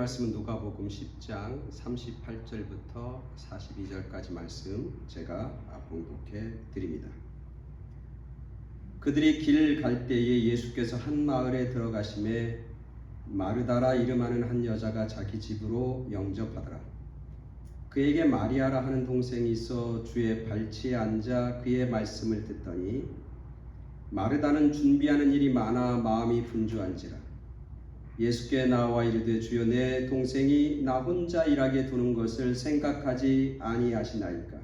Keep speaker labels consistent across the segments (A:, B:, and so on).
A: 말씀은 누가복음 10장 38절부터 42절까지 말씀 제가 봉독해 드립니다. 그들이 길 갈 때에 예수께서 한 마을에 들어가심에 마르다라 이름하는 한 여자가 자기 집으로 영접하더라. 그에게 마리아라 하는 동생이 있어 주의 발치에 앉아 그의 말씀을 듣더니 마르다는 준비하는 일이 많아 마음이 분주한지라. 예수께 나와 이르되 주여 내 동생이 나 혼자 일하게 두는 것을 생각하지 아니하시나이까.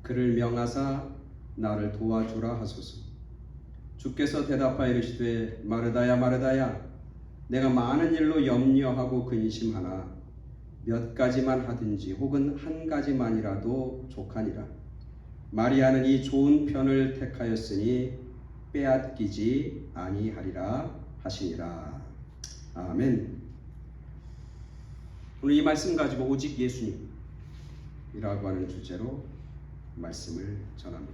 A: 그를 명하사 나를 도와주라 하소서. 주께서 대답하여 이르시되 마르다야 마르다야 내가 많은 일로 염려하고 근심하나 몇 가지만 하든지 혹은 한 가지만이라도 족하니라. 마리아는 이 좋은 편을 택하였으니 빼앗기지 아니하리라 하시니라. 아멘. 오늘 이 말씀 가지고 오직 예수님이라고 하는 주제로 말씀을 전합니다.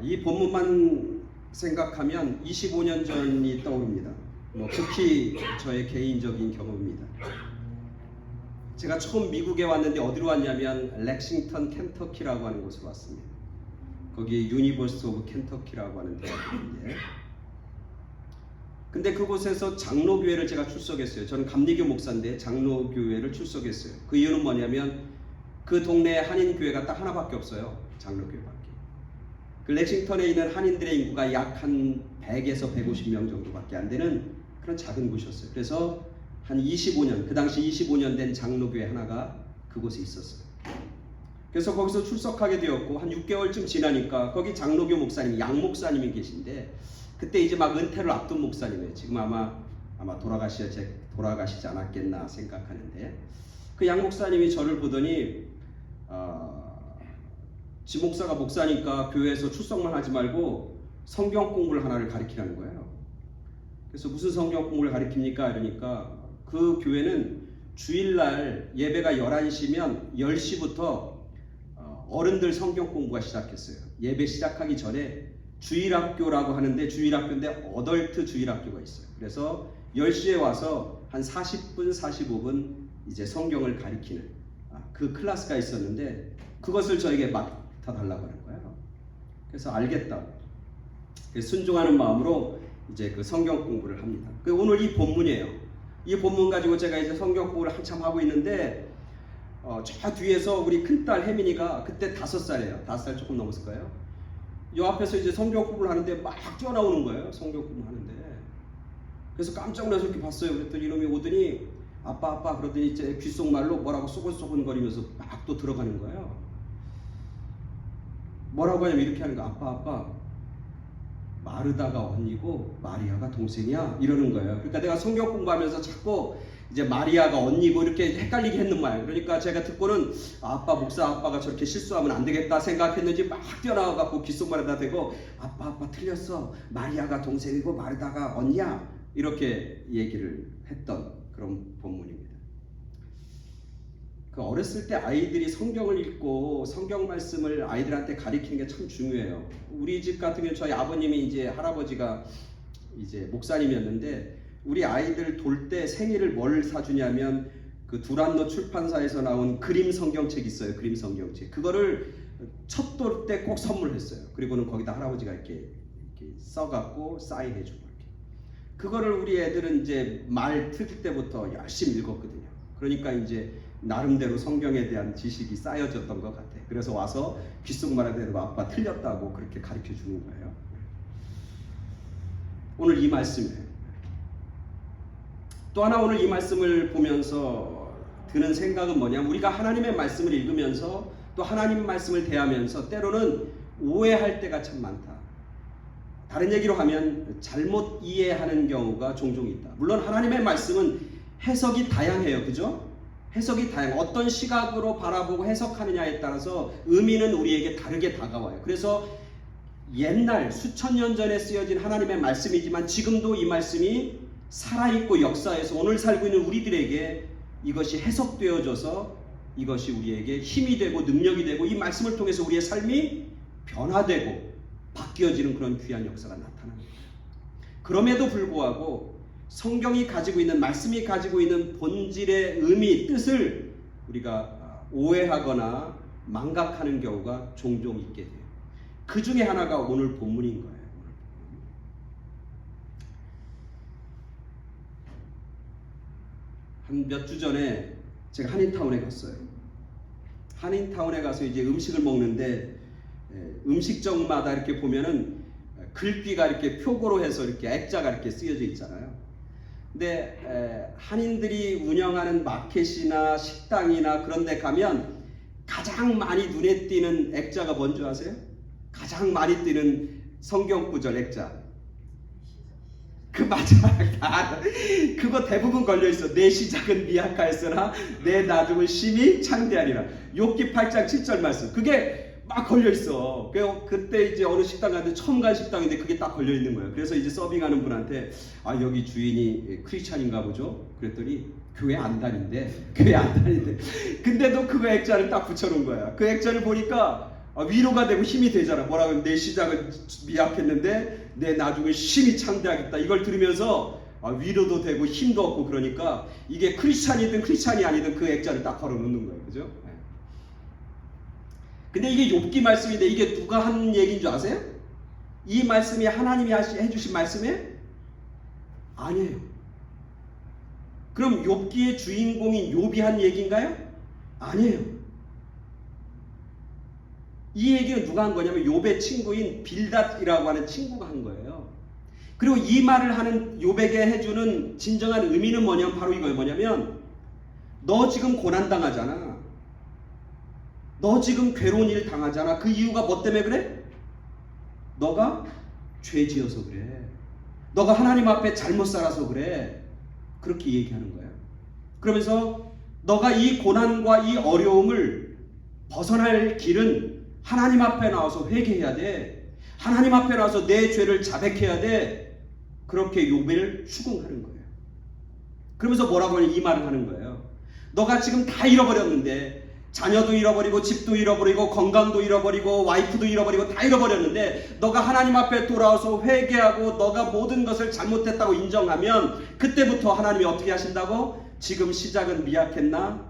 A: 이 본문만 생각하면 25년 전이 떠오릅니다. 극히 저의 개인적인 경험입니다. 제가 처음 미국에 왔는데 어디로 왔냐면 렉싱턴 켄터키라고 하는 곳으로 왔습니다. 거기 유니버시티 오브 켄터키라고 하는 대학인데, 근데 그곳에서 장로교회를 제가 출석했어요. 저는 감리교 목사인데 장로교회를 출석했어요. 그 이유는 뭐냐면 그 동네에 한인교회가 딱 하나밖에 없어요. 장로교회밖에. 그 렉싱턴에 있는 한인들의 인구가 약 한 100에서 150명 정도밖에 안 되는 그런 작은 곳이었어요. 그래서 한 25년, 그 당시 25년 된 장로교회 하나가 그곳에 있었어요. 그래서 거기서 출석하게 되었고 한 6개월쯤 지나니까 거기 장로교 목사님, 양 목사님이 계신데 그때 이제 막 은퇴를 앞둔 목사님이에요. 지금 아마 돌아가시지 않았겠나 생각하는데, 그 양 목사님이 저를 보더니 지 목사가 목사니까 교회에서 출석만 하지 말고 성경 공부를 하나를 가르치라는 거예요. 그래서 무슨 성경 공부를 가르칩니까? 이러니까 그 교회는 주일날 예배가 11시면 10시부터 어른들 성경 공부가 시작했어요. 예배 시작하기 전에 주일학교라고 하는데, 주일학교인데 어덜트 주일학교가 있어요. 그래서 10시에 와서 한 40분, 45분 이제 성경을 가리키는 그 클래스가 있었는데 그것을 저에게 맡아달라고 하는 거예요. 그래서 알겠다. 그래서 순종하는 마음으로 이제 그 성경 공부를 합니다. 오늘 이 본문이에요. 이 본문 가지고 제가 이제 성경 공부를 한참 하고 있는데 저 뒤에서 우리 큰딸 혜민이가 그때 5살이에요. 5살 조금 넘었을 거예요. 요 앞에서 이제 성경 공부를 하는데 막 뛰어나오는 거예요. 성경 공부를 하는데. 그래서 깜짝 놀라서 이렇게 봤어요. 그랬더니 이놈이 오더니 아빠 그러더니 이제 귓속말로 뭐라고 쏘곤쏘곤거리면서 막 또 들어가는 거예요. 뭐라고 하냐면 이렇게 하는 거야. 아빠 마르다가 언니고 마리아가 동생이야 이러는 거예요. 그러니까 내가 성경 공부하면서 자꾸 이제 마리아가 언니고 이렇게 헷갈리게 했는 말. 그러니까 제가 듣고는 목사 아빠가 저렇게 실수하면 안 되겠다 생각했는지 막 뛰어나와갖고 귓속말에다 대고 아빠 틀렸어. 마리아가 동생이고 마르다가 언니야. 이렇게 얘기를 했던 그런 본문입니다. 그 어렸을 때 아이들이 성경을 읽고 성경 말씀을 아이들한테 가르치는 게 참 중요해요. 우리 집 같은 경우 저희 아버님이 이제 할아버지가 이제 목사님이었는데 우리 아이들 돌 때 생일을 뭘 사주냐면 그 두란노 출판사에서 나온 그림 성경책 있어요. 그림 성경책. 그거를 첫 돌 때 꼭 선물했어요. 그리고는 거기다 할아버지가 이렇게 써갖고 사인해주고 이렇게. 그거를 우리 애들은 이제 말 틀 때부터 열심히 읽었거든요. 그러니까 이제 나름대로 성경에 대한 지식이 쌓여졌던 것 같아요. 그래서 와서 귓속말에 대해서 아빠 틀렸다고 그렇게 가르쳐 주는 거예요. 오늘 이 말씀이에요. 또 하나 오늘 이 말씀을 보면서 드는 생각은 뭐냐면 우리가 하나님의 말씀을 읽으면서 또 하나님 말씀을 대하면서 때로는 오해할 때가 참 많다. 다른 얘기로 하면 잘못 이해하는 경우가 종종 있다. 물론 하나님의 말씀은 해석이 다양해요. 그죠? 해석이 다양. 어떤 시각으로 바라보고 해석하느냐에 따라서 의미는 우리에게 다르게 다가와요. 그래서 옛날 수천 년 전에 쓰여진 하나님의 말씀이지만 지금도 이 말씀이 살아있고 역사에서 오늘 살고 있는 우리들에게 이것이 해석되어져서 이것이 우리에게 힘이 되고 능력이 되고 이 말씀을 통해서 우리의 삶이 변화되고 바뀌어지는 그런 귀한 역사가 나타납니다. 그럼에도 불구하고 성경이 가지고 있는, 말씀이 가지고 있는 본질의 의미, 뜻을 우리가 오해하거나 망각하는 경우가 종종 있게 돼요. 그 중에 하나가 오늘 본문인 거예요. 한 몇 주 전에 제가 한인타운에 갔어요. 한인타운에 가서 이제 음식을 먹는데 음식점마다 이렇게 보면은 글귀가 이렇게 표고로 해서 이렇게 액자가 이렇게 쓰여져 있잖아요. 근데 한인들이 운영하는 마켓이나 식당이나 그런 데 가면 가장 많이 눈에 띄는 액자가 뭔지 아세요? 가장 많이 띄는 성경 구절 액자. 그 맞아. 그거 대부분 걸려 있어. 내 시작은 미약하였으나 내 나중은 심히 창대하리라. 욥기 8장 7절 말씀. 그게 막 걸려 있어. 그때 이제 어느 식당 갔는데 처음 간 식당인데 그게 딱 걸려 있는 거예요. 그래서 이제 서빙하는 분한테 여기 주인이 크리스찬인가 보죠. 그랬더니 교회 안 다닌대. 근데도 그거 액자를 딱 붙여놓은 거야. 그 액자를 보니까 위로가 되고 힘이 되잖아. 뭐라고 하면 내 시작은 미약했는데 내 나중에 심히 창대하겠다. 이걸 들으면서 위로도 되고 힘도 얻고, 그러니까 이게 크리스찬이든 크리스찬이 아니든 그 액자를 딱 걸어놓는 거예요. 그죠? 근데 이게 욥기 말씀인데 이게 누가 한 얘기인 줄 아세요? 이 말씀이 하나님이 해주신 말씀이에요? 아니에요. 그럼 욥기의 주인공인 욥이 한 얘기인가요? 아니에요. 이 얘기는 누가 한 거냐면 욥의 친구인 빌닷이라고 하는 친구가 한 거예요. 그리고 이 말을 하는 욥에게 해주는 진정한 의미는 뭐냐면 바로 이거예요. 뭐냐면 너 지금 고난당하잖아. 너 지금 괴로운 일 당하잖아. 그 이유가 뭐 때문에 그래? 너가 죄 지어서 그래. 너가 하나님 앞에 잘못 살아서 그래. 그렇게 얘기하는 거예요. 그러면서 너가 이 고난과 이 어려움을 벗어날 길은 하나님 앞에 나와서 회개해야 돼. 하나님 앞에 나와서 내 죄를 자백해야 돼. 그렇게 욥을 추궁하는 거예요. 그러면서 뭐라고 하냐, 이 말을 하는 거예요. 너가 지금 다 잃어버렸는데, 자녀도 잃어버리고 집도 잃어버리고 건강도 잃어버리고 와이프도 잃어버리고 다 잃어버렸는데, 너가 하나님 앞에 돌아와서 회개하고 너가 모든 것을 잘못했다고 인정하면 그때부터 하나님이 어떻게 하신다고? 지금 시작은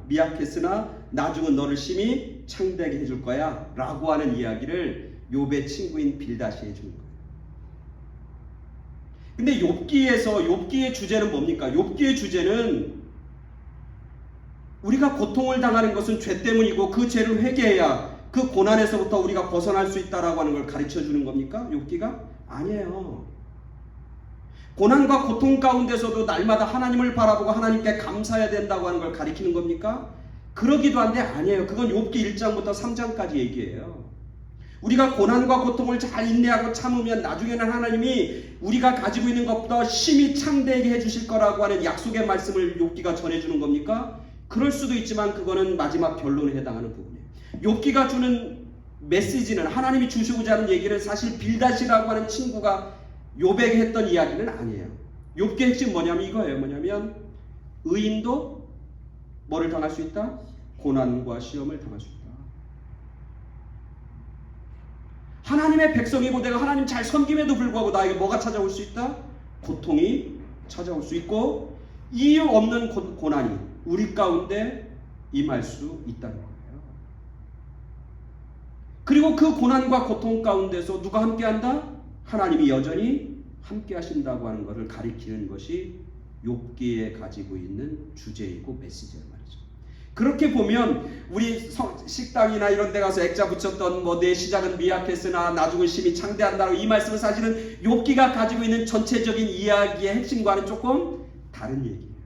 A: 미약했으나 나중은 너를 심히 창대하게 해줄 거야 라고 하는 이야기를 욥의 친구인 빌닷이 해주는 거예요. 근데 욥기의 주제는 뭡니까? 욥기의 주제는 우리가 고통을 당하는 것은 죄 때문이고 그 죄를 회개해야 그 고난에서부터 우리가 벗어날 수 있다라고 하는 걸 가르쳐 주는 겁니까? 욥기가? 아니에요. 고난과 고통 가운데서도 날마다 하나님을 바라보고 하나님께 감사해야 된다고 하는 걸 가리키는 겁니까? 그러기도 한데 아니에요. 그건 욥기 1장부터 3장까지 얘기해요. 우리가 고난과 고통을 잘 인내하고 참으면 나중에는 하나님이 우리가 가지고 있는 것보다 심히 창대하게 해주실 거라고 하는 약속의 말씀을 욥기가 전해주는 겁니까? 그럴 수도 있지만 그거는 마지막 결론에 해당하는 부분이에요. 욥기가 주는 메시지는, 하나님이 주시고자 하는 얘기를 사실 빌닷이라고 하는 친구가 욥에게 했던 이야기는 아니에요. 욥기의 핵심 뭐냐면 이거예요. 뭐냐면 의인도 뭐를 당할 수 있다? 고난과 시험을 당할 수 있다. 하나님의 백성이고 내가 하나님 잘 섬김에도 불구하고 나에게 뭐가 찾아올 수 있다? 고통이 찾아올 수 있고 이유 없는 고난이 우리 가운데 임할 수 있다는 거예요. 그리고 그 고난과 고통 가운데서 누가 함께한다? 하나님이 여전히 함께 하신다고 하는 것을 가리키는 것이 욥기에 가지고 있는 주제이고 메시지란 말이죠. 그렇게 보면 우리 식당이나 이런 데 가서 액자 붙였던 내 시작은 미약했으나 나중은 심히 창대한다고, 이 말씀은 사실은 욥기가 가지고 있는 전체적인 이야기의 핵심과는 조금 다른 얘기예요.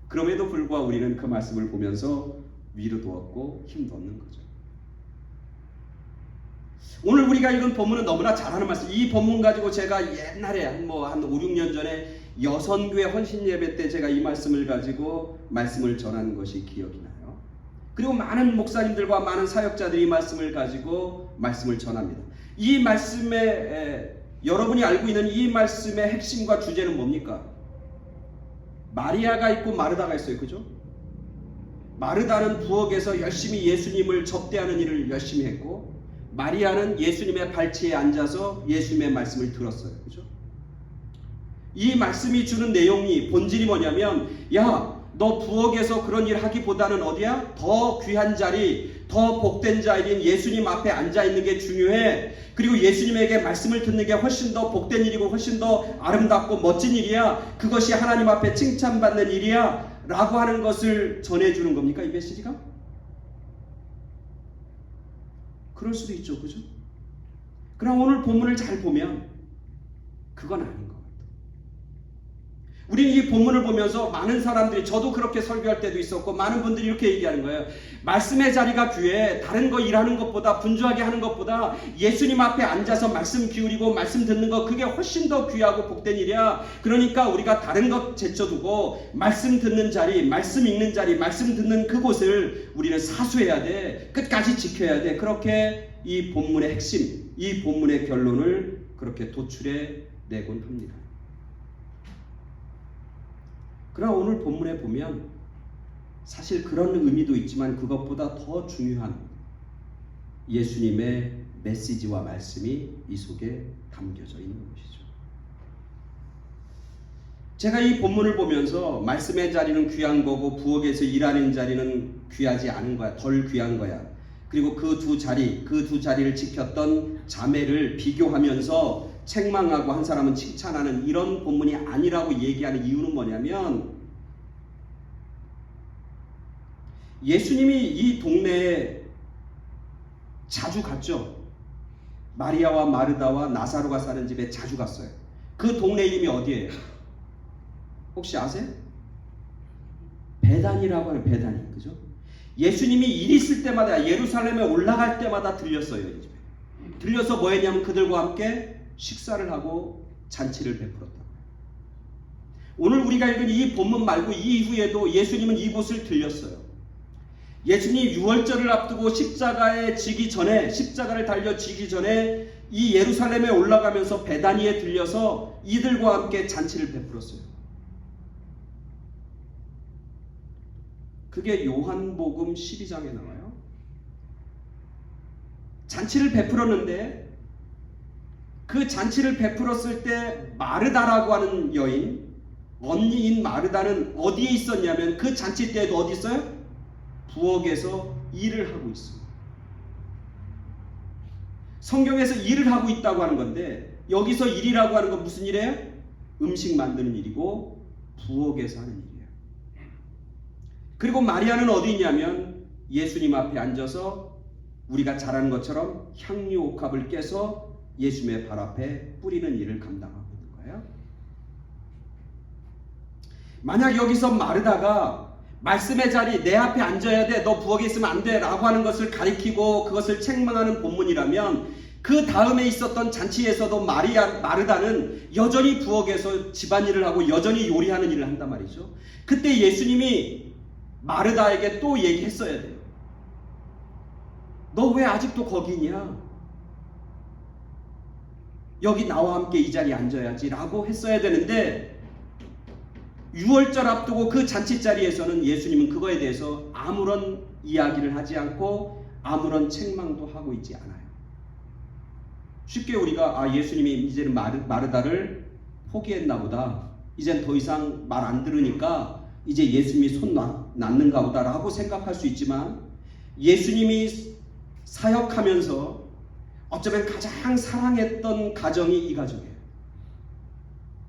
A: 그럼에도 불구하고 우리는 그 말씀을 보면서 위로도 얻고 힘도 얻는 거죠. 오늘 우리가 읽은 본문은 너무나 잘하는 말씀. 이 본문 가지고 제가 옛날에 한 5, 6년 전에 여선교회 헌신 예배 때 제가 이 말씀을 가지고 말씀을 전하는 것이 기억이 나요. 그리고 많은 목사님들과 많은 사역자들이 이 말씀을 가지고 말씀을 전합니다. 이 말씀에 여러분이 알고 있는 이 말씀의 핵심과 주제는 뭡니까? 마리아가 있고 마르다가 있어요. 그죠? 마르다는 부엌에서 열심히 예수님을 접대하는 일을 열심히 했고, 마리아는 예수님의 발치에 앉아서 예수님의 말씀을 들었어요. 그죠? 이 말씀이 주는 내용이 본질이 뭐냐면, 야, 너 부엌에서 그런 일 하기보다는 어디야? 더 귀한 자리, 더 복된 자리인 예수님 앞에 앉아 있는 게 중요해. 그리고 예수님에게 말씀을 듣는 게 훨씬 더 복된 일이고 훨씬 더 아름답고 멋진 일이야. 그것이 하나님 앞에 칭찬받는 일이야. 라고 하는 것을 전해주는 겁니까? 이 메시지가? 그럴 수도 있죠. 그죠? 그럼 오늘 본문을 잘 보면 그건 아닌 것 같아요. 우리는 이 본문을 보면서 많은 사람들이, 저도 그렇게 설교할 때도 있었고 많은 분들이 이렇게 얘기하는 거예요. 말씀의 자리가 귀해. 다른 거 일하는 것보다, 분주하게 하는 것보다 예수님 앞에 앉아서 말씀 기울이고 말씀 듣는 거, 그게 훨씬 더 귀하고 복된 일이야. 그러니까 우리가 다른 것 제쳐두고 말씀 듣는 자리, 말씀 읽는 자리, 말씀 듣는 그곳을 우리는 사수해야 돼. 끝까지 지켜야 돼. 그렇게 이 본문의 핵심, 이 본문의 결론을 그렇게 도출해 내곤 합니다. 그러나 오늘 본문에 보면 사실 그런 의미도 있지만 그것보다 더 중요한 예수님의 메시지와 말씀이 이 속에 담겨져 있는 것이죠. 제가 이 본문을 보면서 말씀의 자리는 귀한 거고 부엌에서 일하는 자리는 귀하지 않은 거야. 덜 귀한 거야. 그리고 그 두 자리를 지켰던 자매를 비교하면서 책망하고 한 사람은 칭찬하는 이런 본문이 아니라고 얘기하는 이유는 뭐냐면, 예수님이 이 동네에 자주 갔죠. 마리아와 마르다와 나사로가 사는 집에 자주 갔어요. 그 동네 이름이 어디예요? 혹시 아세요? 베단이라고 하는, 베단이, 그죠? 예수님이 일 있을 때마다, 예루살렘에 올라갈 때마다 들렸어요. 이 집에 들려서 뭐 했냐면 그들과 함께 식사를 하고 잔치를 베풀었다. 오늘 우리가 읽은 이 본문 말고 이후에도 예수님은 이곳을 들렸어요. 예수님이 유월절을 앞두고 십자가를 달려 지기 전에 이 예루살렘에 올라가면서 베다니에 들려서 이들과 함께 잔치를 베풀었어요. 그게 요한복음 12장에 나와요. 잔치를 베풀었는데 그 잔치를 베풀었을 때 마르다라고 하는 여인, 언니인 마르다는 어디에 있었냐면 그 잔치 때에도 어디 있어요? 부엌에서 일을 하고 있어요. 성경에서 일을 하고 있다고 하는 건데 여기서 일이라고 하는 건 무슨 일이에요? 음식 만드는 일이고 부엌에서 하는 일이에요. 그리고 마리아는 어디 있냐면 예수님 앞에 앉아서 우리가 잘 아는 것처럼 향유 옥합을 깨서 예수님의 발 앞에 뿌리는 일을 감당하고 있는 거예요. 만약 여기서 마르다가 말씀의 자리, 내 앞에 앉아야 돼, 너 부엌에 있으면 안 돼 라고 하는 것을 가리키고 그것을 책망하는 본문이라면, 그 다음에 있었던 잔치에서도 마르다는 여전히 부엌에서 집안일을 하고 여전히 요리하는 일을 한단 말이죠. 그때 예수님이 마르다에게 또 얘기했어야 돼요. 너 왜 아직도 거기 있냐? 여기 나와 함께 이 자리에 앉아야지 라고 했어야 되는데, 6월절 앞두고 그 잔치 자리에서는 예수님은 그거에 대해서 아무런 이야기를 하지 않고 아무런 책망도 하고 있지 않아요. 쉽게 우리가 예수님이 이제는 마르다를 포기했나 보다, 이젠 더 이상 말 안 들으니까 이제 예수님이 손 놨는가 보다 라고 생각할 수 있지만, 예수님이 사역하면서 어쩌면 가장 사랑했던 가정이 이 가정이에요.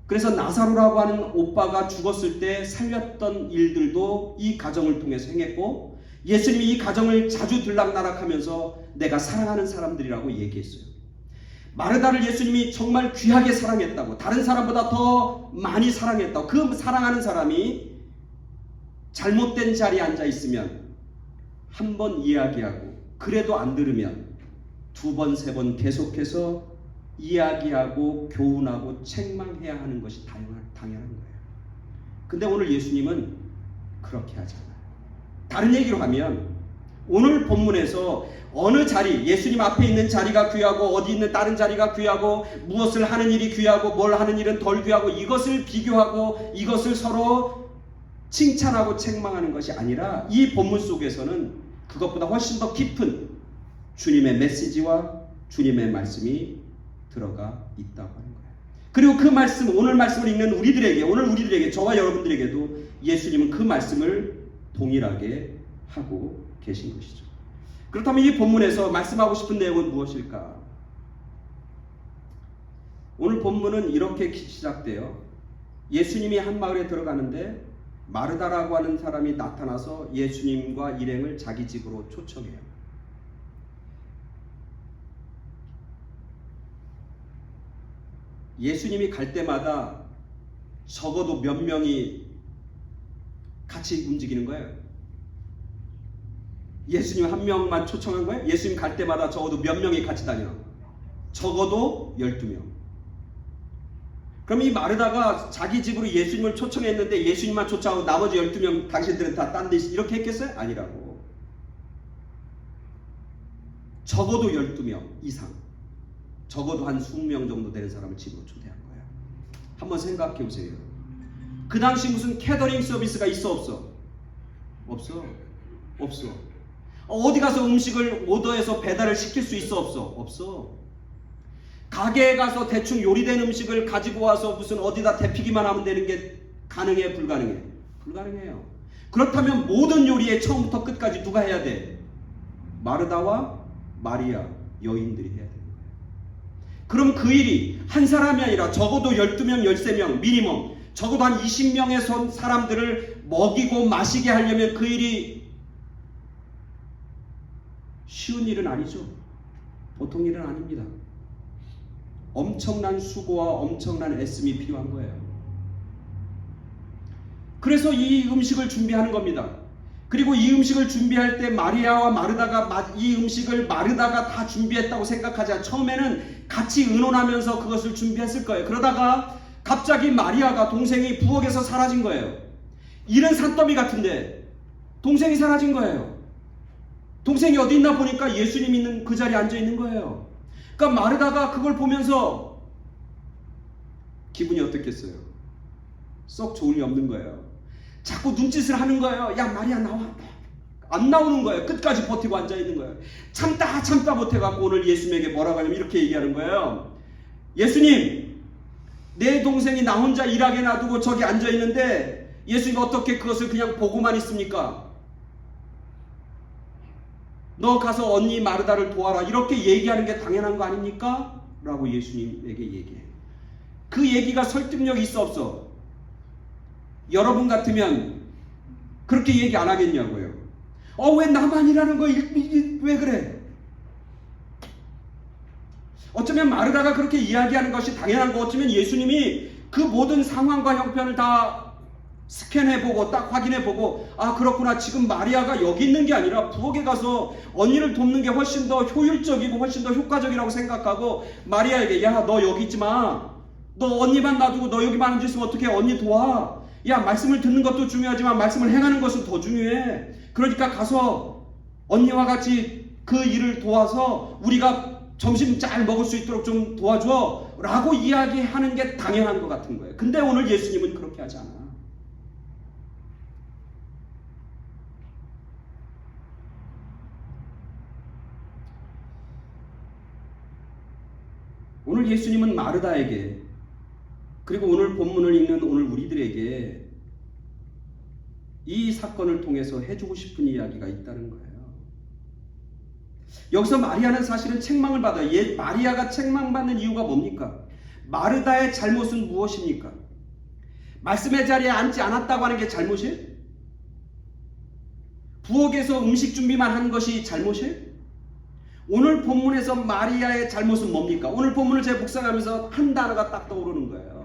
A: 그래서 나사로라고 하는 오빠가 죽었을 때 살렸던 일들도 이 가정을 통해서 행했고, 예수님이 이 가정을 자주 들락날락하면서 내가 사랑하는 사람들이라고 얘기했어요. 마르다를 예수님이 정말 귀하게 사랑했다고, 다른 사람보다 더 많이 사랑했다고. 그 사랑하는 사람이 잘못된 자리에 앉아 있으면 한 번 이야기하고 그래도 안 들으면 두 번, 세 번 계속해서 이야기하고 교훈하고 책망해야 하는 것이 당연한 거예요. 근데 오늘 예수님은 그렇게 하지 않아요. 다른 얘기로 하면 오늘 본문에서 어느 자리, 예수님 앞에 있는 자리가 귀하고 어디 있는 다른 자리가 귀하고 무엇을 하는 일이 귀하고 뭘 하는 일은 덜 귀하고 이것을 비교하고 이것을 서로 칭찬하고 책망하는 것이 아니라, 이 본문 속에서는 그것보다 훨씬 더 깊은 주님의 메시지와 주님의 말씀이 들어가 있다고 하는 거예요. 그리고 그 말씀, 오늘 말씀을 읽는 우리들에게, 오늘 우리들에게, 저와 여러분들에게도 예수님은 그 말씀을 동일하게 하고 계신 것이죠. 그렇다면 이 본문에서 말씀하고 싶은 내용은 무엇일까? 오늘 본문은 이렇게 시작돼요. 예수님이 한 마을에 들어가는데 마르다라고 하는 사람이 나타나서 예수님과 일행을 자기 집으로 초청해요. 예수님이 갈 때마다 적어도 몇 명이 같이 움직이는 거예요. 예수님 한 명만 초청한 거예요? 예수님 갈 때마다 적어도 몇 명이 같이 다녀? 적어도 12명. 그럼 이 마르다가 자기 집으로 예수님을 초청했는데 예수님만 초청하고 나머지 12명 당신들은 다 딴 데 이렇게 했겠어요? 아니라고. 적어도 12명 이상, 적어도 한 20명 정도 되는 사람을 집으로 초대한 거예요. 한번 생각해 보세요. 그 당시 무슨 캐터링 서비스가 있어 없어? 없어. 없어. 어디 가서 음식을 오더해서 배달을 시킬 수 있어 없어? 없어. 가게에 가서 대충 요리된 음식을 가지고 와서 무슨 어디다 데피기만 하면 되는 게 가능해? 불가능해? 불가능해요. 그렇다면 모든 요리에 처음부터 끝까지 누가 해야 돼? 마르다와 마리아 여인들이 해야 되는 거예요. 그럼 그 일이 한 사람이 아니라 적어도 12명, 13명 미니멈, 적어도 한 20명의 사람들을 먹이고 마시게 하려면 그 일이 쉬운 일은 아니죠. 보통 일은 아닙니다. 엄청난 수고와 엄청난 애씀이 필요한 거예요. 그래서 이 음식을 준비하는 겁니다. 그리고 이 음식을 준비할 때 마리아와 마르다가 이 음식을 마르다가 다 준비했다고 생각하지 않아요. 처음에는 같이 의논하면서 그것을 준비했을 거예요. 그러다가 갑자기 마리아가 동생이 부엌에서 사라진 거예요. 일은 산더미 같은데 동생이 사라진 거예요. 동생이 어디 있나 보니까 예수님 있는 그 자리에 앉아 있는 거예요. 그러니까 마르다가 그걸 보면서 기분이 어떻겠어요? 썩 좋을 리 없는 거예요. 자꾸 눈짓을 하는 거예요. 야 마리아 나와. 안 나오는 거예요. 끝까지 버티고 앉아 있는 거예요. 참다 못해갖고 오늘 예수님에게 뭐라고 하냐면 이렇게 얘기하는 거예요. 예수님, 내 동생이 나 혼자 일하게 놔두고 저기 앉아 있는데 예수님 어떻게 그것을 그냥 보고만 있습니까? 너 가서 언니 마르다를 도와라. 이렇게 얘기하는 게 당연한 거 아닙니까? 라고 예수님에게 얘기해. 그 얘기가 설득력이 있어 없어? 여러분 같으면 그렇게 얘기 안 하겠냐고요. 왜 나만 일하는 거야? 왜 그래? 어쩌면 마르다가 그렇게 이야기하는 것이 당연한 거, 어쩌면 예수님이 그 모든 상황과 형편을 다 스캔해보고 딱 확인해보고 그렇구나, 지금 마리아가 여기 있는 게 아니라 부엌에 가서 언니를 돕는 게 훨씬 더 효율적이고 훨씬 더 효과적이라고 생각하고 마리아에게 야 너 여기 있지 마, 너 언니만 놔두고 너 여기만 앉아있으면 어떡해, 언니 도와, 야 말씀을 듣는 것도 중요하지만 말씀을 행하는 것은 더 중요해, 그러니까 가서 언니와 같이 그 일을 도와서 우리가 점심 잘 먹을 수 있도록 좀 도와줘 라고 이야기하는 게 당연한 것 같은 거예요. 근데 오늘 예수님은 그렇게 하지 않아. 오늘 예수님은 마르다에게, 그리고 오늘 본문을 읽는 오늘 우리들에게 이 사건을 통해서 해주고 싶은 이야기가 있다는 거예요. 여기서 마리아는 사실은 책망을 받아요. 마리아가 책망받는 이유가 뭡니까? 마르다의 잘못은 무엇입니까? 말씀의 자리에 앉지 않았다고 하는 게 잘못이에요? 부엌에서 음식 준비만 한 것이 잘못이에요? 오늘 본문에서 마리아의 잘못은 뭡니까? 오늘 본문을 제가 묵상하면서 한 단어가 딱 떠오르는 거예요.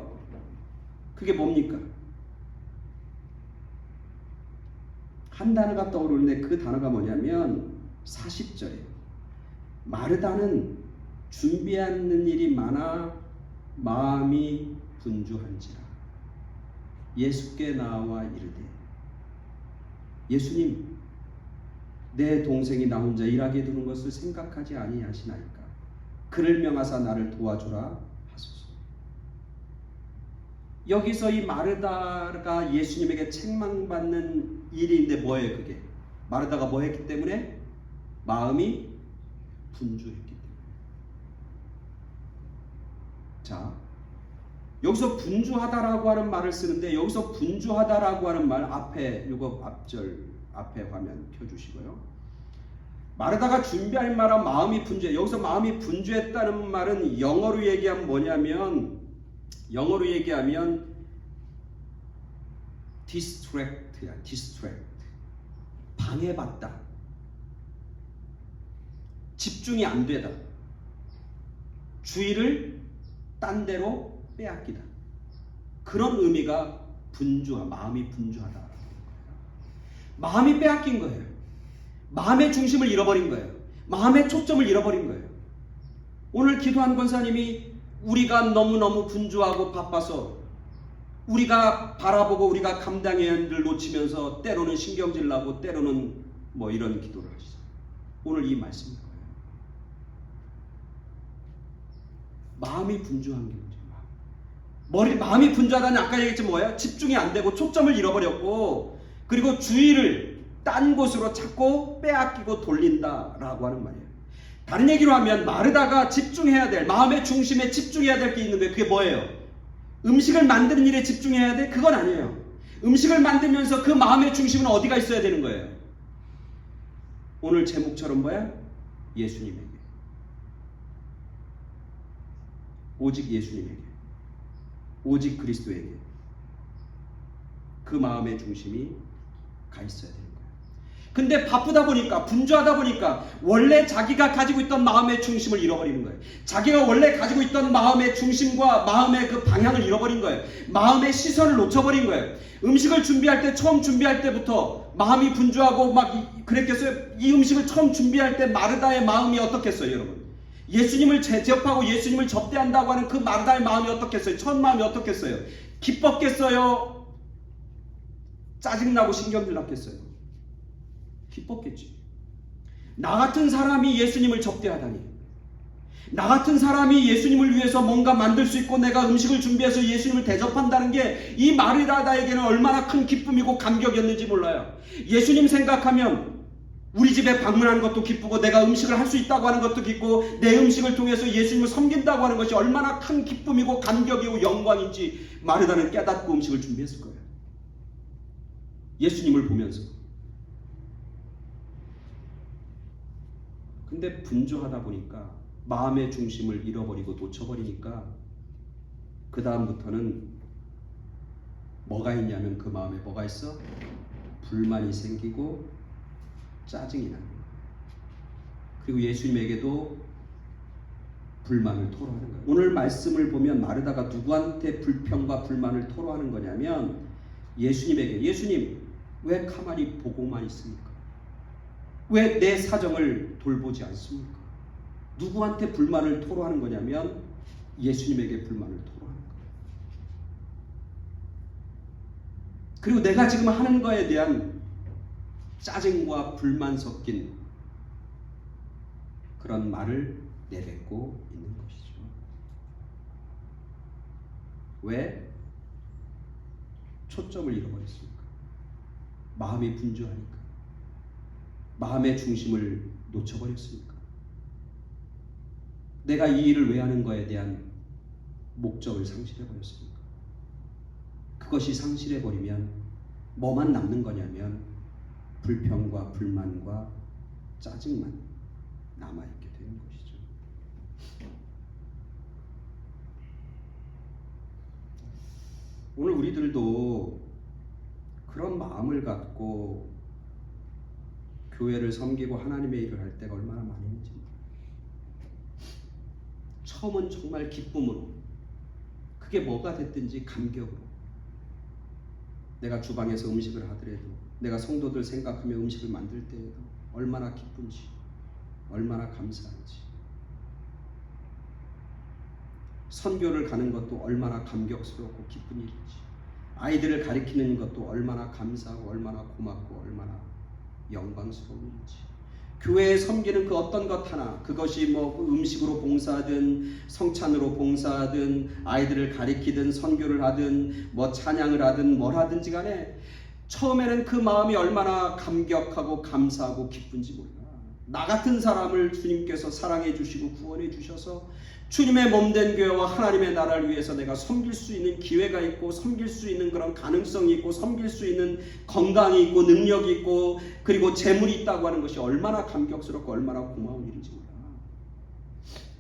A: 그게 뭡니까? 한 단어가 떠오르는데 그 단어가 뭐냐면 40절이에요. 마르다는 준비하는 일이 많아 마음이 분주한지라 예수께 나와 이르되, 예수님, 내 동생이 나 혼자 일하게 두는 것을 생각하지 아니하시나이까? 그를 명하사 나를 도와주라 하소서. 여기서 이 마르다가 예수님에게 책망받는 일인데 뭐예요 그게? 마르다가 뭐 했기 때문에? 마음이 분주했기 때문에. 자, 여기서 분주하다라고 하는 말을 쓰는데 여기서 분주하다라고 하는 말 앞에 이거 앞절 앞에 화면 펴주시고요. 마르다가 준비할 만한 마음이 분주해. 여기서 마음이 분주했다는 말은 영어로 얘기하면 뭐냐면 distract야. distract. 방해받다. 집중이 안 되다. 주의를 딴 데로 빼앗기다. 그런 의미가 마음이 분주하다. 마음이 빼앗긴 거예요. 마음의 중심을 잃어버린 거예요. 마음의 초점을 잃어버린 거예요. 오늘 기도한 권사님이 우리가 너무너무 분주하고 바빠서 우리가 바라보고 우리가 감당해야 할 일을 놓치면서 때로는 신경질 나고 때로는 뭐 이런 기도를 하시죠. 오늘 이 말씀인 거예요. 마음이 분주한 게 문제예요. 마음이 분주하다는 아까 얘기했지만 뭐예요? 집중이 안 되고 초점을 잃어버렸고 그리고 주의를 딴 곳으로 찾고 빼앗기고 돌린다라고 하는 말이에요. 다른 얘기로 하면 마르다가 집중해야 될 마음의 중심에 집중해야 될 게 있는데 그게 뭐예요? 음식을 만드는 일에 집중해야 돼? 그건 아니에요. 음식을 만들면서 그 마음의 중심은 어디가 있어야 되는 거예요? 오늘 제목처럼 뭐야? 예수님에게. 오직 예수님에게. 오직 그리스도에게. 그 마음의 중심이 가 있어야 되는 거예요. 근데 바쁘다 보니까 분주하다 보니까 원래 자기가 가지고 있던 마음의 중심을 잃어버리는 거예요. 자기가 원래 가지고 있던 마음의 중심과 마음의 그 방향을 잃어버린 거예요. 마음의 시선을 놓쳐버린 거예요. 음식을 준비할 때 처음 준비할 때부터 마음이 분주하고 막 그랬겠어요? 이 음식을 처음 준비할 때 마르다의 마음이 어떻겠어요, 여러분? 예수님을 제접하고 예수님을 접대한다고 하는 그 마르다의 마음이 어떻겠어요? 첫 마음이 어떻겠어요? 기뻤겠어요? 짜증나고 신경질 났겠어요? 기뻤겠지. 나 같은 사람이 예수님을 접대하다니. 나 같은 사람이 예수님을 위해서 뭔가 만들 수 있고 내가 음식을 준비해서 예수님을 대접한다는 게 이 마르다에게는 얼마나 큰 기쁨이고 감격이었는지 몰라요. 예수님 생각하면 우리 집에 방문하는 것도 기쁘고 내가 음식을 할 수 있다고 하는 것도 기쁘고 내 음식을 통해서 예수님을 섬긴다고 하는 것이 얼마나 큰 기쁨이고 감격이고 영광인지 마르다는 깨닫고 음식을 준비했을 거예요. 예수님을 보면서. 근데 분주하다 보니까 마음의 중심을 잃어버리고 놓쳐버리니까 그 다음부터는 뭐가 있냐면 그 마음에 뭐가 있어? 불만이 생기고 짜증이 나는 거예요. 그리고 예수님에게도 불만을 토로하는 거예요. 오늘 말씀을 보면 마르다가 누구한테 불평과 불만을 토로하는 거냐면 예수님에게. 예수님 왜 가만히 보고만 있습니까? 왜 내 사정을 돌보지 않습니까? 누구한테 불만을 토로하는 거냐면 예수님에게 불만을 토로하는 거예요. 그리고 내가 지금 하는 거에 대한 짜증과 불만 섞인 그런 말을 내뱉고 있는 것이죠. 왜? 초점을 잃어버렸습니까? 마음이 분주하니까. 마음의 중심을 놓쳐버렸습니까? 내가 이 일을 왜 하는 거에 대한 목적을 상실해버렸습니까? 그것이 상실해버리면 뭐만 남는 거냐면 불평과 불만과 짜증만 남아있게 되는 것이죠. 오늘 우리들도 그런 마음을 갖고 교회를 섬기고 하나님의 일을 할 때가 얼마나 많이 있는지. 처음은 정말 기쁨으로, 그게 뭐가 됐든지 감격으로, 내가 주방에서 음식을 하더라도, 내가 성도들 생각하며 음식을 만들 때에도 얼마나 기쁜지, 얼마나 감사한지, 선교를 가는 것도 얼마나 감격스럽고 기쁜 일인지, 아이들을 가르치는 것도 얼마나 감사하고 얼마나 고맙고 얼마나 영광스러운 일인지, 교회에 섬기는 그 어떤 것 하나, 그것이 뭐 음식으로 봉사하든 성찬으로 봉사하든 아이들을 가리키든 선교를 하든 뭐 찬양을 하든 뭘 하든지 간에 처음에는 그 마음이 얼마나 감격하고 감사하고 기쁜지 몰라. 나 같은 사람을 주님께서 사랑해 주시고 구원해 주셔서 주님의 몸된 교회와 하나님의 나라를 위해서 내가 섬길 수 있는 기회가 있고 섬길 수 있는 그런 가능성이 있고 섬길 수 있는 건강이 있고 능력이 있고 그리고 재물이 있다고 하는 것이 얼마나 감격스럽고 얼마나 고마운 일인지 몰라.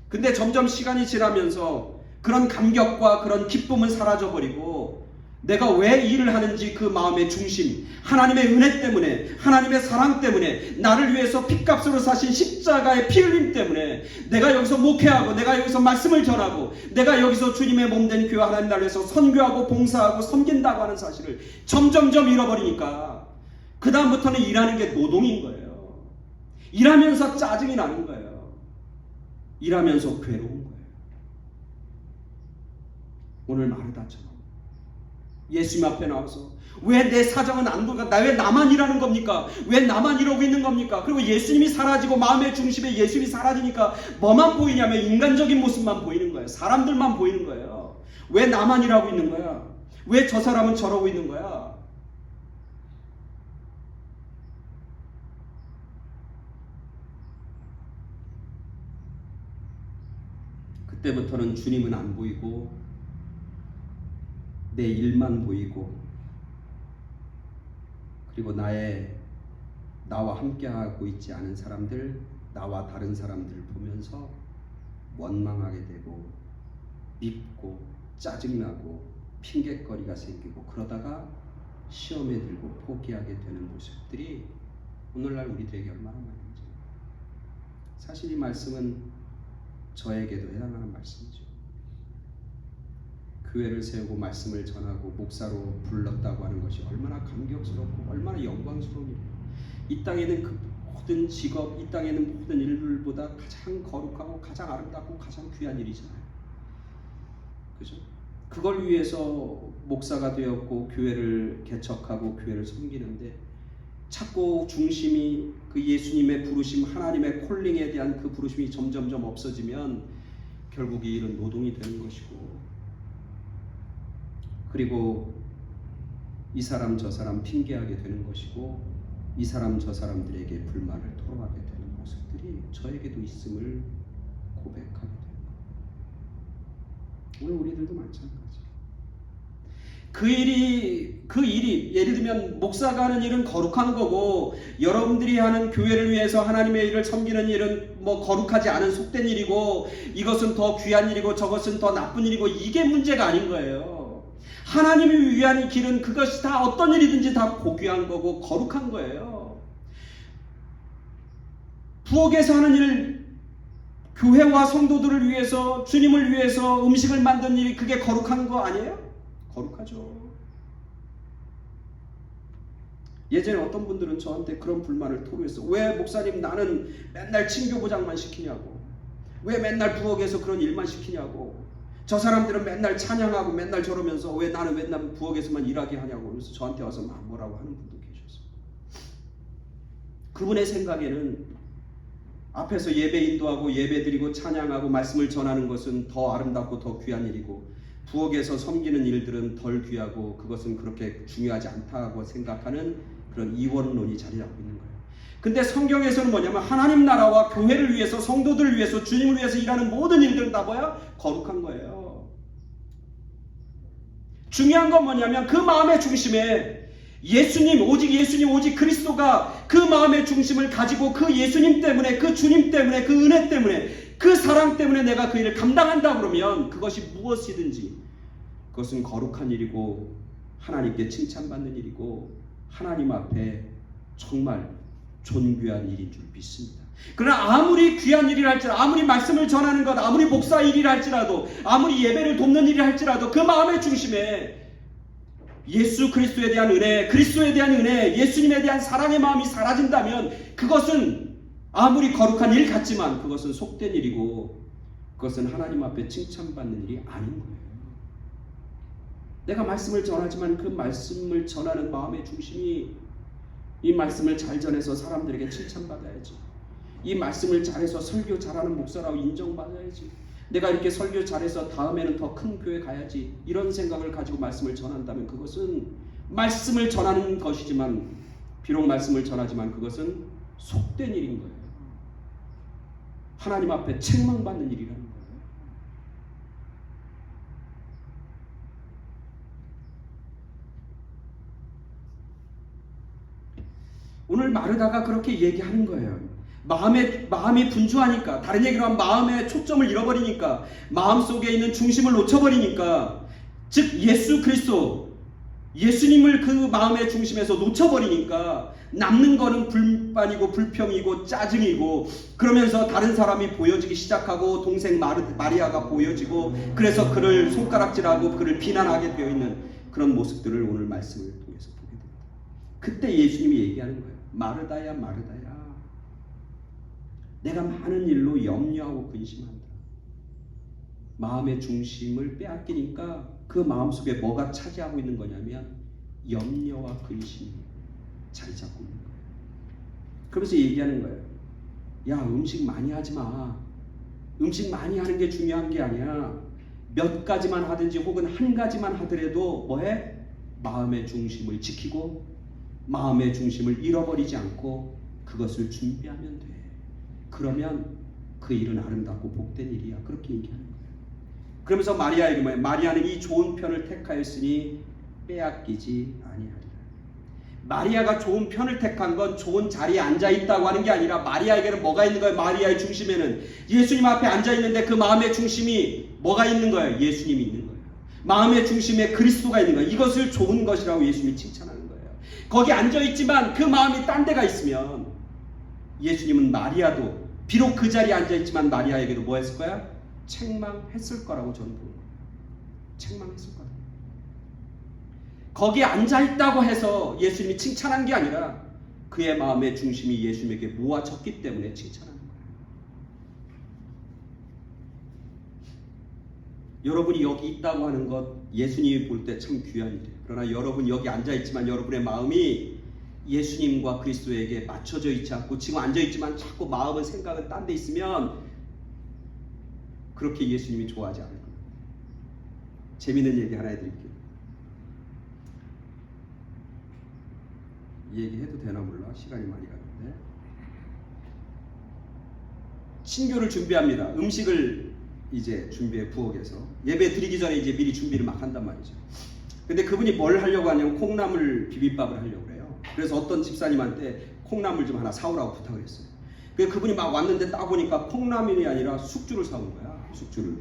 A: 근데 점점 시간이 지나면서 그런 감격과 그런 기쁨은 사라져버리고 내가 왜 일을 하는지 그 마음의 중심, 하나님의 은혜 때문에, 하나님의 사랑 때문에, 나를 위해서 핏값으로 사신 십자가의 피 흘림 때문에 내가 여기서 목회하고 내가 여기서 말씀을 전하고 내가 여기서 주님의 몸된 교회 하나님 나라를 위해서 선교하고 봉사하고 섬긴다고 하는 사실을 점점점 잃어버리니까 그 다음부터는 일하는 게 노동인 거예요. 일하면서 짜증이 나는 거예요. 일하면서 괴로운 거예요. 오늘 마르다처럼 예수님 앞에 나와서 왜 내 사정은 안 보니까 왜 나만 일하는 겁니까? 왜 나만 이러고 있는 겁니까? 그리고 예수님이 사라지고 마음의 중심에 예수님이 사라지니까 뭐만 보이냐면 인간적인 모습만 보이는 거예요. 사람들만 보이는 거예요. 왜 나만 일하고 있는 거야? 왜 저 사람은 저러고 있는 거야? 그때부터는 주님은 안 보이고 내 일만 보이고 그리고 나와 함께하고 있지 않은 사람들, 나와 다른 사람들을 보면서 원망하게 되고 밉고 짜증나고 핑곗거리가 생기고 그러다가 시험에 들고 포기하게 되는 모습들이 오늘날 우리들에게 얼마나 많은지. 사실 이 말씀은 저에게도 해당하는 말씀이죠. 교회를 세우고 말씀을 전하고 목사로 불렀다고 하는 것이 얼마나 감격스럽고 얼마나 영광스러운 일이에요. 이 땅에는 그 모든 직업, 이 땅에는 모든 일들보다 가장 거룩하고 가장 아름답고 가장 귀한 일이잖아요. 그죠? 그걸 위해서 목사가 되었고 교회를 개척하고 교회를 섬기는데 자꾸 중심이 그 예수님의 부르심, 하나님의 콜링에 대한 그 부르심이 점점점 없어지면 결국 이 일은 노동이 되는 것이고 그리고 이 사람 저 사람 핑계하게 되는 것이고 이 사람 저 사람들에게 불만을 토로하게 되는 모습들이 저에게도 있음을 고백하게 되는 거예요. 오늘 우리들도 마찬가지예요. 그 일이 예를 들면 목사가 하는 일은 거룩한 거고 여러분들이 하는 교회를 위해서 하나님의 일을 섬기는 일은 뭐 거룩하지 않은 속된 일이고 이것은 더 귀한 일이고 저것은 더 나쁜 일이고 이게 문제가 아닌 거예요. 하나님을 위한 길은 그것이 다 어떤 일이든지 다 고귀한 거고 거룩한 거예요. 부엌에서 하는 일, 교회와 성도들을 위해서 주님을 위해서 음식을 만드는 일이 그게 거룩한 거 아니에요? 거룩하죠. 예전에 어떤 분들은 저한테 그런 불만을 토로했어. 왜 목사님 나는 맨날 친교부장만 시키냐고. 왜 맨날 부엌에서 그런 일만 시키냐고. 저 사람들은 맨날 찬양하고 맨날 저러면서 왜 나는 맨날 부엌에서만 일하게 하냐고. 그래서 저한테 와서 막 뭐라고 하는 분도 계셨어요. 그분의 생각에는 앞에서 예배 인도하고 예배 드리고 찬양하고 말씀을 전하는 것은 더 아름답고 더 귀한 일이고 부엌에서 섬기는 일들은 덜 귀하고 그것은 그렇게 중요하지 않다고 생각하는 그런 이원론이 자리 잡고 있는 거예요. 근데 성경에서는 뭐냐면 하나님 나라와 교회를 위해서 성도들을 위해서 주님을 위해서 일하는 모든 일들은 다 뭐야? 거룩한 거예요. 중요한 건 뭐냐면 그 마음의 중심에 예수님 오직 그리스도가 그 마음의 중심을 가지고 그 예수님 때문에 그 주님 때문에 그 은혜 때문에 그 사랑 때문에 내가 그 일을 감당한다 그러면 그것이 무엇이든지 그것은 거룩한 일이고 하나님께 칭찬받는 일이고 하나님 앞에 정말 존귀한 일인 줄 믿습니다. 그러나 아무리 귀한 일이라 할지라도 아무리 말씀을 전하는 것 아무리 목사 일이라 할지라도 아무리 예배를 돕는 일이라 할지라도 그 마음의 중심에 예수 그리스도에 대한 은혜, 그리스도에 대한 은혜, 예수님에 대한 사랑의 마음이 사라진다면 그것은 아무리 거룩한 일 같지만 그것은 속된 일이고 그것은 하나님 앞에 칭찬받는 일이 아닌 거예요. 내가 말씀을 전하지만 그 말씀을 전하는 마음의 중심이 이 말씀을 잘 전해서 사람들에게 칭찬받아야지. 이 말씀을 잘해서 설교 잘하는 목사라고 인정받아야지. 내가 이렇게 설교 잘해서 다음에는 더 큰 교회 가야지. 이런 생각을 가지고 말씀을 전한다면 그것은 말씀을 전하는 것이지만 비록 말씀을 전하지만 그것은 속된 일인 거예요. 하나님 앞에 책망받는 일이라는 거예요. 오늘 마르다가 그렇게 얘기하는 거예요. 마음이 분주하니까, 다른 얘기로 하면 마음의 초점을 잃어버리니까, 마음속에 있는 중심을 놓쳐버리니까, 즉 예수 그리스도, 예수님을 그 마음의 중심에서 놓쳐버리니까 남는 거는 불만이고 불평이고 짜증이고, 그러면서 다른 사람이 보여지기 시작하고 동생 마리아가 보여지고, 그래서 그를 손가락질하고 그를 비난하게 되어 있는 그런 모습들을 오늘 말씀을 통해서 보게 됩니다. 그때 예수님이 얘기하는 거예요. 마르다야 마르다야, 내가 많은 일로 염려하고 근심한다. 마음의 중심을 빼앗기니까 그 마음속에 뭐가 차지하고 있는 거냐면 염려와 근심이 자리 잡고 있는 거예요. 그러면서 얘기하는 거예요. 야, 음식 많이 하지 마. 음식 많이 하는 게 중요한 게 아니야. 몇 가지만 하든지 혹은 한 가지만 하더라도 뭐해? 마음의 중심을 지키고 마음의 중심을 잃어버리지 않고 그것을 준비하면 돼. 그러면 그 일은 아름답고 복된 일이야. 그렇게 얘기하는 거예요. 그러면서 마리아에게 뭐예요? 마리아는 이 좋은 편을 택하였으니 빼앗기지 아니하리라. 마리아가 좋은 편을 택한 건 좋은 자리에 앉아있다고 하는 게 아니라 마리아에게는 뭐가 있는 거예요? 마리아의 중심에는 예수님 앞에 앉아있는데 그 마음의 중심이 뭐가 있는 거예요? 예수님이 있는 거예요. 마음의 중심에 그리스도가 있는 거예요. 이것을 좋은 것이라고 예수님이 칭찬하는 거예요. 거기 앉아있지만 그 마음이 딴 데가 있으면 예수님은 마리아도 비록 그 자리에 앉아있지만 마리아에게도 뭐 했을 거야? 책망했을 거라고 저는 보는 거예요. 책망했을 거라고. 거기에 앉아있다고 해서 예수님이 칭찬한 게 아니라 그의 마음의 중심이 예수님에게 모아졌기 때문에 칭찬하는 거예요. 여러분이 여기 있다고 하는 것 예수님이 볼 때 참 귀한 일이에요. 그러나 여러분 여기 앉아있지만 여러분의 마음이 예수님과 그리스도에게 맞춰져 있지 않고 지금 앉아있지만 자꾸 마음은 생각은 딴 데 있으면 그렇게 예수님이 좋아하지 않을 거예요. 재밌는 얘기 하나 해드릴게요. 얘기해도 되나 몰라. 시간이 많이 가는데. 신교를 준비합니다. 음식을 이제 준비해 부엌에서 예배 드리기 전에 이제 미리 준비를 막 한단 말이죠. 근데 그분이 뭘 하려고 하냐면 콩나물 비빔밥을 하려고 해요. 그래서 어떤 집사님한테 콩나물 좀 하나 사오라고 부탁을 했어요. 그래서 그분이 막 왔는데 따보니까 콩나물이 아니라 숙주를 사온 거야. 숙주를.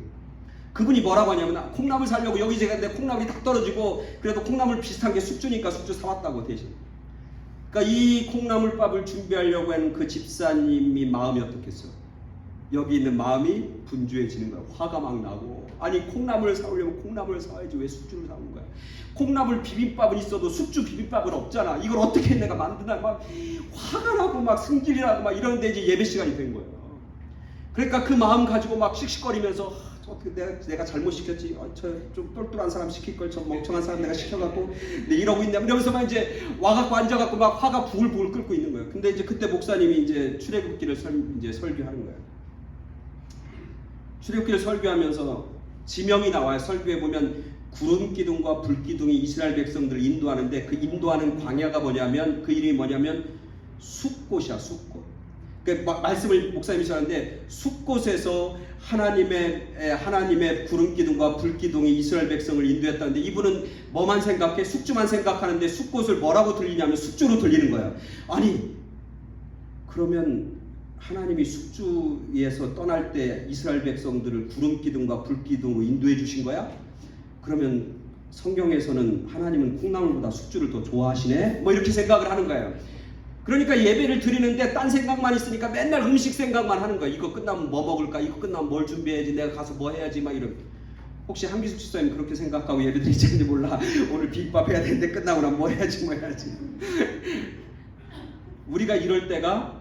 A: 그분이 뭐라고 하냐면 콩나물 사려고 여기 제가 근데 콩나물이 딱 떨어지고 그래도 콩나물 비슷한 게 숙주니까 숙주 사왔다고 대신. 그러니까 이 콩나물밥을 준비하려고 하는 그 집사님이 마음이 어떻겠어요? 여기 있는 마음이 분주해지는 거야. 화가 막 나고, 아니 콩나물을 사오려면 콩나물을 사와야지 왜 숙주를 사온 거야? 콩나물 비빔밥은 있어도 숙주 비빔밥은 없잖아. 이걸 어떻게 내가 만드나 막 화가 나고 막 승질이 나고 막 이러는데 이제 예배 시간이 된 거예요. 그러니까 그 마음 가지고 막 씩씩거리면서 어떻게 내가 잘못 시켰지? 저 좀 똘똘한 사람 시킬 걸 저 멍청한 사람 내가 시켜갖고 이러고 있냐? 이러면서 막 이제 와갖고 앉아갖고 막 화가 부글부글 끓고 있는 거예요. 근데 이제 그때 목사님이 이제 출애굽기를 이제 설교하는 거예요. 출애굽기를 설교하면서 지명이 나와요. 설교에 보면 구름 기둥과 불 기둥이 이스라엘 백성들을 인도하는데 그 인도하는 광야가 뭐냐면 그 이름이 뭐냐면 숫곳이야. 숫곳. 그 말씀을 목사님이 하는데 숫곳에서 하나님의 구름 기둥과 불 기둥이 이스라엘 백성을 인도했다는데 이분은 뭐만 생각해? 숙주만 생각하는데 숫곳을 뭐라고 들리냐면 숙주로 들리는 거야. 아니 그러면 하나님이 숙주에서 떠날 때 이스라엘 백성들을 구름 기둥과 불 기둥으로 인도해 주신 거야? 그러면 성경에서는 하나님은 콩나물보다 숙주를 더 좋아하시네? 뭐 이렇게 생각을 하는 거예요. 그러니까 예배를 드리는데 딴 생각만 있으니까 맨날 음식 생각만 하는 거야. 이거 끝나면 뭐 먹을까? 이거 끝나면 뭘 준비해야지? 내가 가서 뭐 해야지? 막 이런. 혹시 한기숙 집사님 그렇게 생각하고 예배 드리는지 몰라. 오늘 비빔밥 해야 되는데 끝나고 나면 뭐 해야지? 뭐 해야지? 우리가 이럴 때가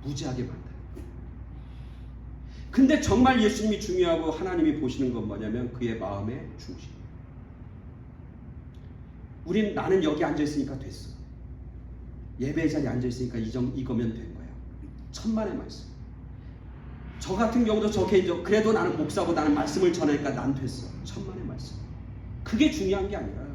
A: 무지하게 많다. 근데 정말 예수님이 중요하고 하나님이 보시는 건 뭐냐면 그의 마음의 중심. 우린 나는 여기 앉아있으니까 됐어. 예배 자리에 앉아있으니까 이거면 된 거야. 천만의 말씀. 저 같은 경우도 저 개인적으로 그래도 나는 목사고 나는 말씀을 전하니까 난 됐어. 천만의 말씀. 그게 중요한 게 아니라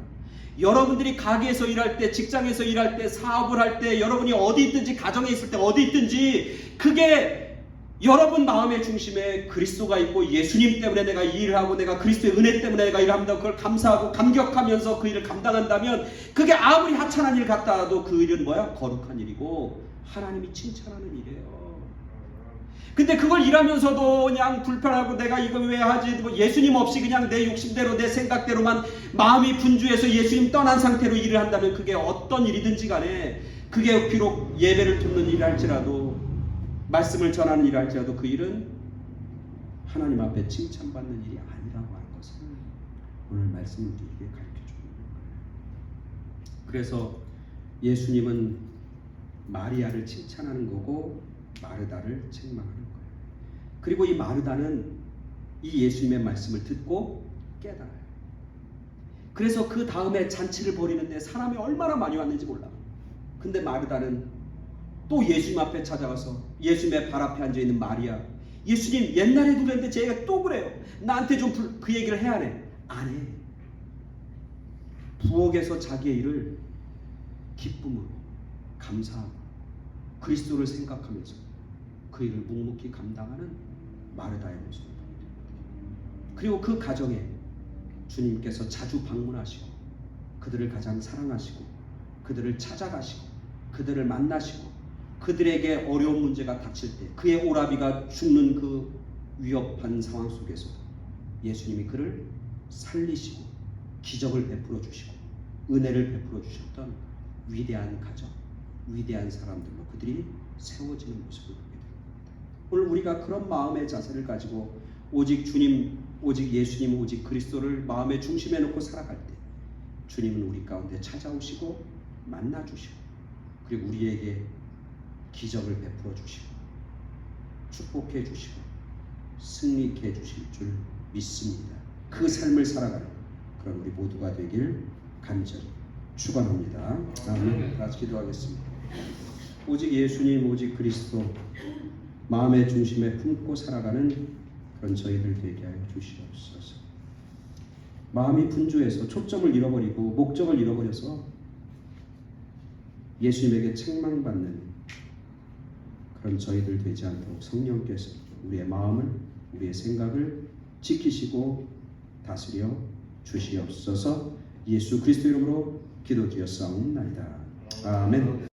A: 여러분들이 가게에서 일할 때, 직장에서 일할 때, 사업을 할 때, 여러분이 어디 있든지 가정에 있을 때 어디 있든지 그게 여러분 마음의 중심에 그리스도가 있고 예수님 때문에 내가 이 일을 하고 내가 그리스도의 은혜 때문에 내가 일을 합니다. 그걸 감사하고 감격하면서 그 일을 감당한다면 그게 아무리 하찮은 일 같다도 그 일은 뭐야? 거룩한 일이고 하나님이 칭찬하는 일이에요. 근데 그걸 일하면서도 그냥 불편하고 내가 이거 왜 하지? 뭐 예수님 없이 그냥 내 욕심대로 내 생각대로만 마음이 분주해서 예수님 떠난 상태로 일을 한다면 그게 어떤 일이든지 간에 그게 비록 예배를 돕는 일을 할지라도 말씀을 전하는 일을 할지라도 그 일은 하나님 앞에 칭찬받는 일이 아니라고 하는 것을 오늘 말씀을 우리에게 가르쳐주는 거예요. 그래서 예수님은 마리아를 칭찬하는 거고 마르다를 책망하는 거예요. 그리고 이 마르다는 이 예수님의 말씀을 듣고 깨달아요. 그래서 그 다음에 잔치를 벌이는데 사람이 얼마나 많이 왔는지 몰라. 근데 마르다는 또 예수님 앞에 찾아가서 예수님의 발 앞에 앉아있는 마리아, 예수님 옛날에도 그랬는데 제가 또 그래요. 나한테 좀 그 얘기를 해야 해. 안 해. 부엌에서 자기의 일을 기쁨으로 감사하고 그리스도를 생각하면서 그 일을 묵묵히 감당하는 마르다의 모습입니다. 그리고 그 가정에 주님께서 자주 방문하시고 그들을 가장 사랑하시고 그들을 찾아가시고 그들을 만나시고 그들에게 어려운 문제가 닥칠 때 그의 오라비가 죽는 그 위협한 상황 속에서 예수님이 그를 살리시고 기적을 베풀어 주시고 은혜를 베풀어 주셨던 위대한 가정, 위대한 사람들로 그들이 세워지는 모습을 보게 됩니다. 오늘 우리가 그런 마음의 자세를 가지고 오직 주님, 오직 예수님, 오직 그리스도를 마음의 중심에 놓고 살아갈 때 주님은 우리 가운데 찾아오시고 만나주시고 그리고 우리에게 기적을 베풀어 주시고 축복해 주시고 승리케 해주실 줄 믿습니다. 그 삶을 살아가는 그런 우리 모두가 되길 간절히 축원합니다. 아멘. 같이 기도하겠습니다. 오직 예수님, 오직 그리스도 마음의 중심에 품고 살아가는 그런 저희들 되게 하여 주시옵소서. 마음이 분주해서 초점을 잃어버리고 목적을 잃어버려서 예수님에게 책망받는 그런 저희들 되지 않도록 성령께서 우리의 마음을, 우리의 생각을 지키시고 다스려 주시옵소서. 예수 그리스도 이름으로 기도드렸사옵나이다. 아멘.